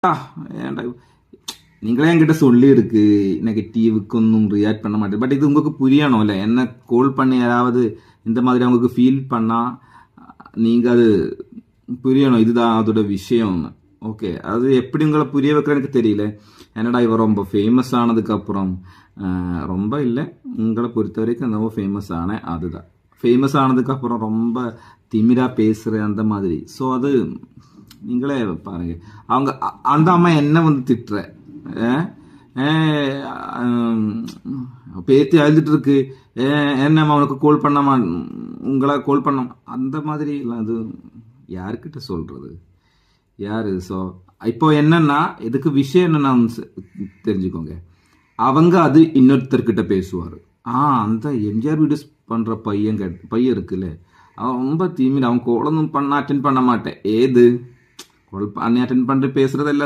ஏன்டா நீங்களே என்கிட்ட சொல்லி இருக்கு நெகட்டிவுக்கு ஒன்றும் ரியாக்ட் பண்ண மாட்டேன். பட் இது உங்களுக்கு புரியணும்ல, என்ன கால் பண்ணி யாராவது இந்த மாதிரி அவங்களுக்கு ஃபீல் பண்ணா நீங்க அது புரியணும், இதுதான் அதோட விஷயம்னு. ஓகே, அது எப்படி உங்களை புரிய வைக்கிற எனக்கு தெரியல. என்னடா இவர் ரொம்ப ஃபேமஸ் ஆனதுக்கு அப்புறம் ரொம்ப இல்லை, உங்களை பொறுத்த வரைக்கும் ரொம்ப ஃபேமஸ் ஆனேன், அதுதான் ஃபேமஸ் ஆனதுக்கு அப்புறம் ரொம்ப திமிரா பேசுற அந்த மாதிரி. ஸோ அது நீங்களே பாருங்க. அவங்க அந்த அம்மா என்ன வந்து திட்டுற பேத்தி அழுதுட்டு இருக்கு, என்ன அவனுக்கு கால் பண்ணாமா, உங்களை கால் பண்ண அந்த மாதிரி இல்லை. அது யாருக்கிட்ட சொல்றது யாரு? ஸோ இப்போ என்னன்னா இதுக்கு விஷயம் என்னன்னா தெரிஞ்சுக்கோங்க. அவங்க அது இன்னொருத்தர்கிட்ட பேசுவார். அந்த எம்ஜிஆர் வீடியோஸ் பண்ற பையன் இருக்குல்ல, அவன் ரொம்ப தீமிர, அவன் கோலொന്നും பண்ண அட்டென்ட் பண்ண மாட்டேன். ஏது கோல் பண்ணி அட்டென்ட் பண்ணிட்டு பேசுறது எல்லாரும்